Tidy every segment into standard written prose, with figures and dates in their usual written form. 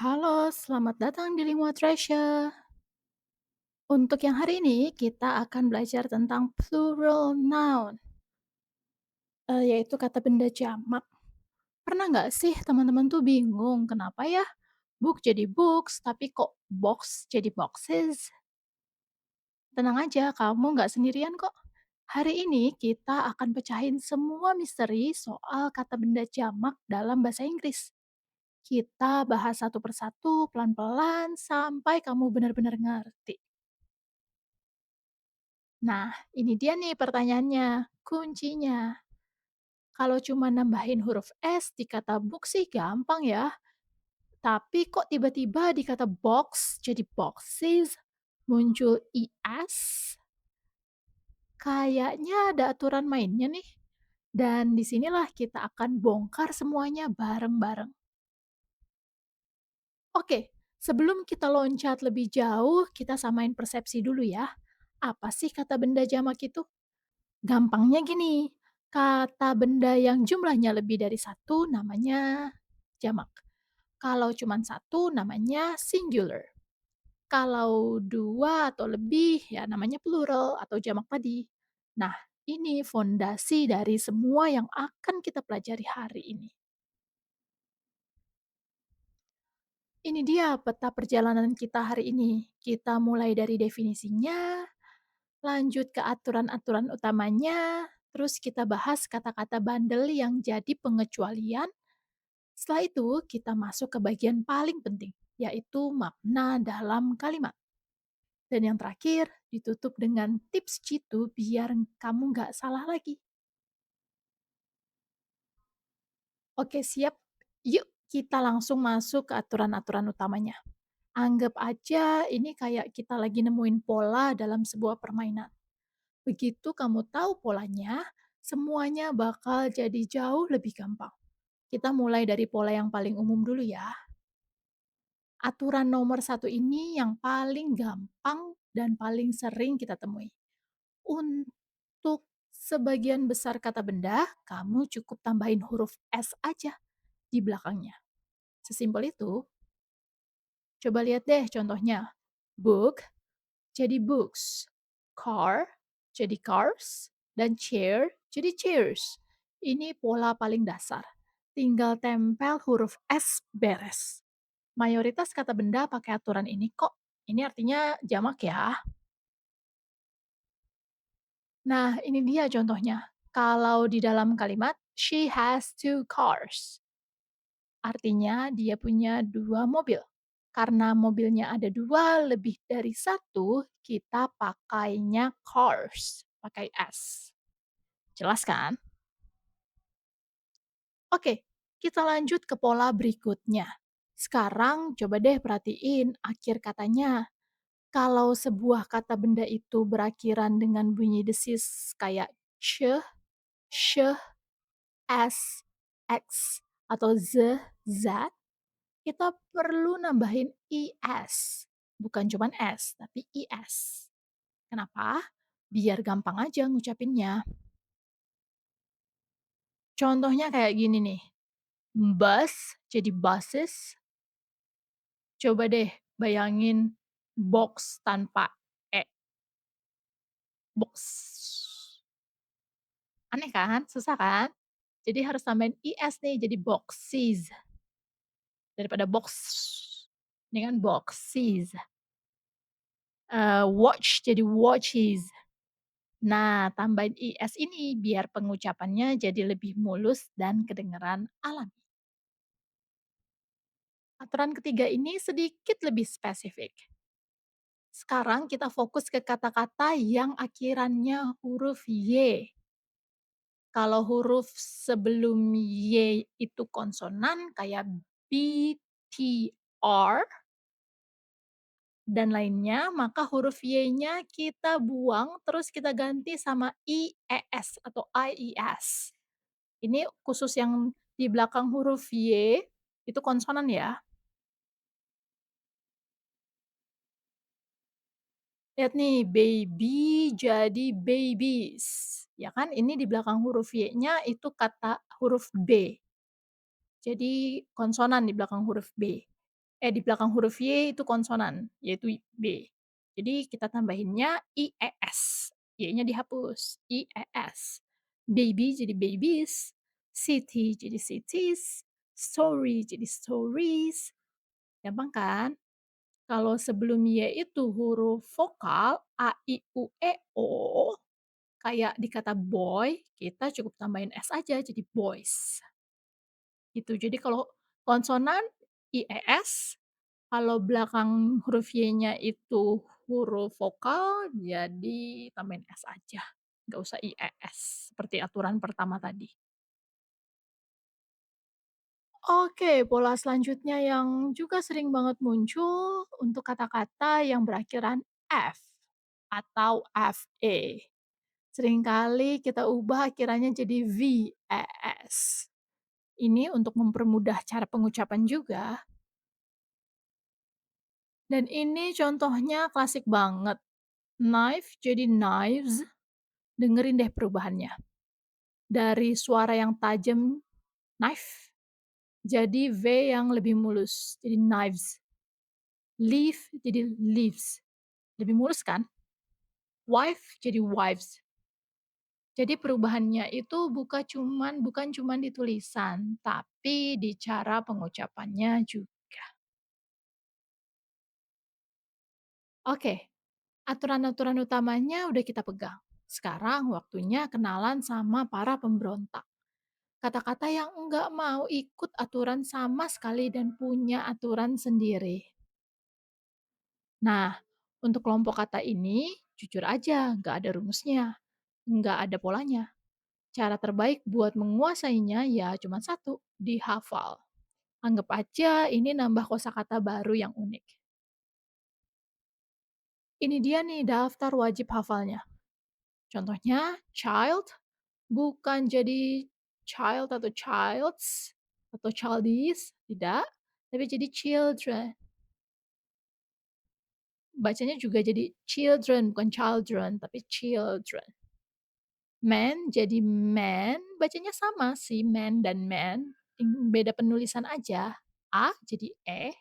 Halo, selamat datang di Lingua Treasure. Untuk yang hari ini, kita akan belajar tentang plural noun, yaitu kata benda jamak. Pernah nggak sih teman-teman tuh bingung kenapa ya book jadi books, tapi kok box jadi boxes? Tenang aja, kamu nggak sendirian kok. Hari ini kita akan pecahin semua misteri soal kata benda jamak dalam bahasa Inggris. Kita bahas satu persatu, pelan-pelan, sampai kamu benar-benar ngerti. Nah, ini dia nih pertanyaannya, kuncinya. Kalau cuma nambahin huruf S di kata book sih gampang ya. Tapi kok tiba-tiba di kata box jadi boxes, muncul IS? Kayaknya ada aturan mainnya nih. Dan disinilah kita akan bongkar semuanya bareng-bareng. Oke, sebelum kita loncat lebih jauh, kita samain persepsi dulu ya. Apa sih kata benda jamak itu? Gampangnya gini, kata benda yang jumlahnya lebih dari satu namanya jamak. Kalau cuma satu namanya singular. Kalau dua atau lebih ya namanya plural atau jamak tadi. Nah, ini fondasi dari semua yang akan kita pelajari hari ini. Ini dia peta perjalanan kita hari ini. Kita mulai dari definisinya, lanjut ke aturan-aturan utamanya, terus kita bahas kata-kata bandel yang jadi pengecualian. Setelah itu, kita masuk ke bagian paling penting, yaitu makna dalam kalimat. Dan yang terakhir, ditutup dengan tips jitu biar kamu nggak salah lagi. Oke, siap? Yuk, kita langsung masuk ke aturan-aturan utamanya. Anggap aja ini kayak kita lagi nemuin pola dalam sebuah permainan. Begitu kamu tahu polanya, semuanya bakal jadi jauh lebih gampang. Kita mulai dari pola yang paling umum dulu ya. Aturan nomor satu ini yang paling gampang dan paling sering kita temui. Untuk sebagian besar kata benda, kamu cukup tambahin huruf S aja di belakangnya. Sesimpel itu, coba lihat deh contohnya. Book jadi books, car jadi cars, dan chair jadi chairs. Ini pola paling dasar. Tinggal tempel huruf S beres. Mayoritas kata benda pakai aturan ini kok. Ini artinya jamak ya. Nah, ini dia contohnya. Kalau di dalam kalimat, she has two cars. Artinya dia punya dua mobil. Karena mobilnya ada dua lebih dari satu, kita pakainya cars. Pakai S. Jelas kan? Oke, kita lanjut ke pola berikutnya. Sekarang coba deh perhatiin akhir katanya. Kalau sebuah kata benda itu berakhiran dengan bunyi desis kayak sh, sh, s, x, atau z, z, kita perlu nambahin is. Bukan cuman s, tapi is. Kenapa? Biar gampang aja ngucapinnya. Contohnya kayak gini nih. Bus jadi buses. Coba deh bayangin box tanpa e. Box. Aneh kan? Susah kan? Jadi harus tambahin is nih jadi boxes daripada box. Ini kan boxes. Watch jadi watches. Nah, tambahin is ini biar pengucapannya jadi lebih mulus dan kedengeran alami. Aturan ketiga ini sedikit lebih spesifik. Sekarang kita fokus ke kata-kata yang akhirannya huruf Y. Kalau huruf sebelum Y itu konsonan kayak B, T, R, dan lainnya, maka huruf Y-nya kita buang, terus kita ganti sama IES atau IES. Ini khusus yang di belakang huruf Y, itu konsonan ya. Lihat nih, baby jadi babies. Ya kan, ini di belakang huruf Y-nya itu kata huruf B. Jadi konsonan di belakang huruf B. Di belakang huruf Y itu konsonan, yaitu B. Jadi kita tambahinnya IES, Y-nya dihapus, IES. Baby jadi babies, city jadi cities, story jadi stories. Gampang kan? Kalau sebelum Y itu huruf vokal A, I, U, E, O, kayak di kata boy, kita cukup tambahin S aja jadi boys, gitu. Jadi kalau konsonan IES, kalau belakang huruf Y-nya itu huruf vokal, jadi tambahin S aja, nggak usah IES, seperti aturan pertama tadi. Oke, pola selanjutnya yang juga sering banget muncul untuk kata-kata yang berakhiran F atau FE. Seringkali kita ubah akhirannya jadi VES. Ini untuk mempermudah cara pengucapan juga. Dan ini contohnya klasik banget. Knife jadi knives, dengerin deh perubahannya. Dari suara yang tajam, knife, jadi V yang lebih mulus, jadi knives. Leaf jadi leaves, lebih mulus kan? Wife jadi wives. Jadi perubahannya itu bukan cuman di tulisan, tapi di cara pengucapannya juga. Oke, aturan-aturan utamanya udah kita pegang. Sekarang waktunya kenalan sama para pemberontak. Kata-kata yang enggak mau ikut aturan sama sekali dan punya aturan sendiri. Nah, untuk kelompok kata ini, jujur aja, nggak ada rumusnya, nggak ada polanya. Cara terbaik buat menguasainya ya cuma satu, dihafal. Anggap aja ini nambah kosakata baru yang unik. Ini dia nih daftar wajib hafalnya. Contohnya, child bukan jadi child atau childs atau childish, tidak, tapi jadi children. Bacanya juga jadi children, bukan children, tapi children. Man jadi man, bacanya sama sih man dan man, beda penulisan aja. A jadi E,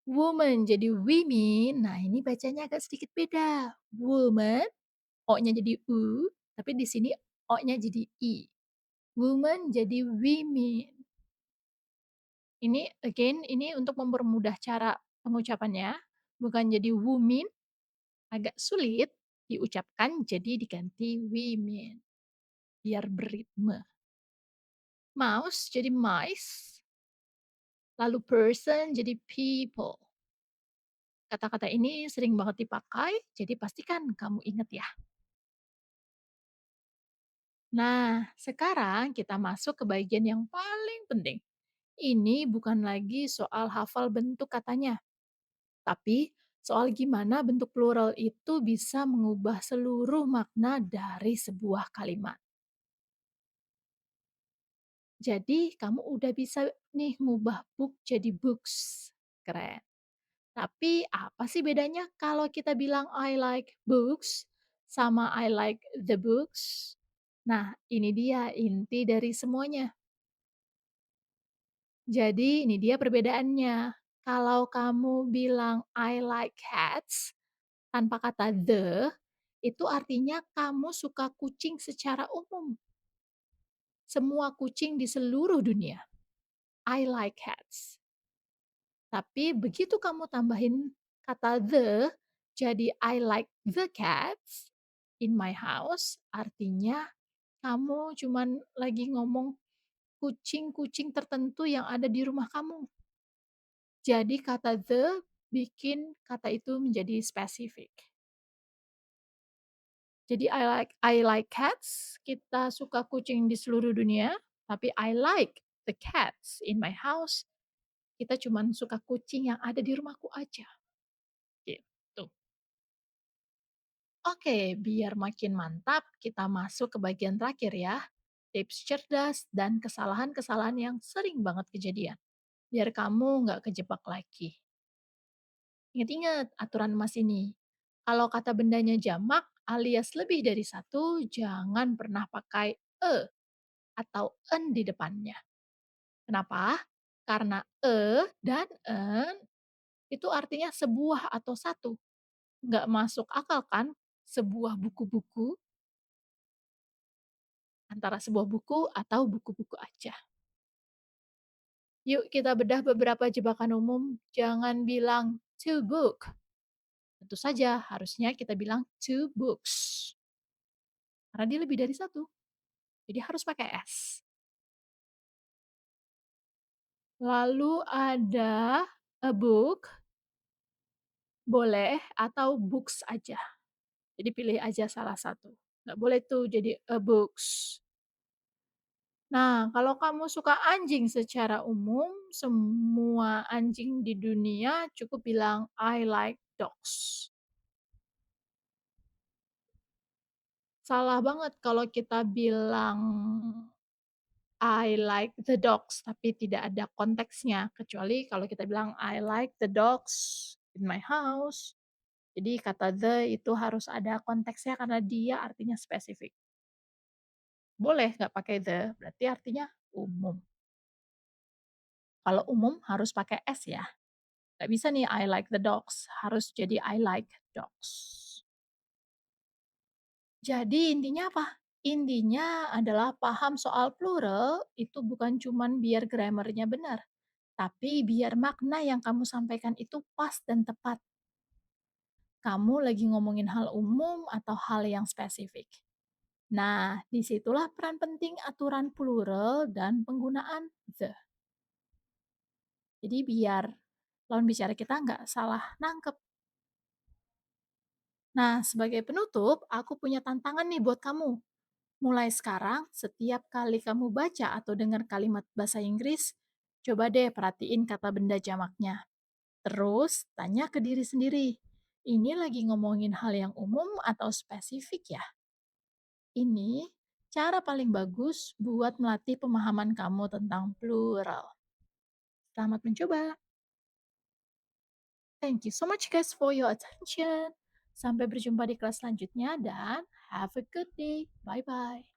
woman jadi women, nah ini bacanya agak sedikit beda. Woman, O-nya jadi U, tapi di sini O-nya jadi I. Woman jadi women. Ini again, ini untuk mempermudah cara pengucapannya, bukan jadi women, agak sulit diucapkan jadi diganti women, biar beritme. Mouse jadi mice, lalu person jadi people. Kata-kata ini sering banget dipakai, jadi pastikan kamu ingat ya. Nah, sekarang kita masuk ke bagian yang paling penting. Ini bukan lagi soal hafal bentuk katanya, tapi soal gimana bentuk plural itu bisa mengubah seluruh makna dari sebuah kalimat. Jadi, kamu udah bisa nih ngubah book jadi books. Keren. Tapi apa sih bedanya kalau kita bilang I like books sama I like the books? Nah, ini dia inti dari semuanya. Jadi ini dia perbedaannya. Kalau kamu bilang I like cats tanpa kata the, itu artinya kamu suka kucing secara umum. Semua kucing di seluruh dunia. I like cats. Tapi begitu kamu tambahin kata the, jadi I like the cats in my house, artinya kamu cuman lagi ngomong kucing-kucing tertentu yang ada di rumah kamu. Jadi kata the bikin kata itu menjadi spesifik. Jadi I like cats, kita suka kucing di seluruh dunia, tapi I like the cats in my house, kita cuman suka kucing yang ada di rumahku aja, gitu. Oke, biar makin mantap, kita masuk ke bagian terakhir ya. Tips cerdas dan kesalahan-kesalahan yang sering banget kejadian. Biar kamu nggak kejebak lagi. Ingat-ingat aturan Mas ini. Kalau kata bendanya jamak alias lebih dari satu, jangan pernah pakai e atau en di depannya. Kenapa? Karena dan en itu artinya sebuah atau satu, nggak masuk akal kan, sebuah buku-buku antara sebuah buku atau buku-buku aja. Yuk kita bedah beberapa jebakan umum, jangan bilang "to book", tentu saja harusnya kita bilang "two books", karena dia lebih dari satu, jadi harus pakai S. Lalu ada a book, boleh atau books aja. Jadi pilih aja salah satu. Nggak boleh tuh jadi a books. Nah, kalau kamu suka anjing secara umum, semua anjing di dunia cukup bilang I like dogs. Salah banget kalau kita bilang I like the dogs, tapi tidak ada konteksnya. Kecuali kalau kita bilang I like the dogs in my house. Jadi kata the itu harus ada konteksnya karena dia artinya spesifik. Boleh nggak pakai the, berarti artinya umum. Kalau umum harus pakai S ya. Nggak bisa nih I like the dogs, harus jadi I like dogs. Jadi intinya apa? Intinya adalah paham soal plural itu bukan cuman biar grammarnya benar, tapi biar makna yang kamu sampaikan itu pas dan tepat. Kamu lagi ngomongin hal umum atau hal yang spesifik. Nah, disitulah peran penting aturan plural dan penggunaan the. Jadi biar lawan bicara kita nggak salah nangkep. Nah, sebagai penutup, aku punya tantangan nih buat kamu. Mulai sekarang, setiap kali kamu baca atau dengar kalimat bahasa Inggris, coba deh perhatiin kata benda jamaknya. Terus, tanya ke diri sendiri, ini lagi ngomongin hal yang umum atau spesifik ya? Ini cara paling bagus buat melatih pemahaman kamu tentang plural. Selamat mencoba. Thank you so much guys for your attention. Sampai berjumpa di kelas selanjutnya dan have a good day. Bye bye.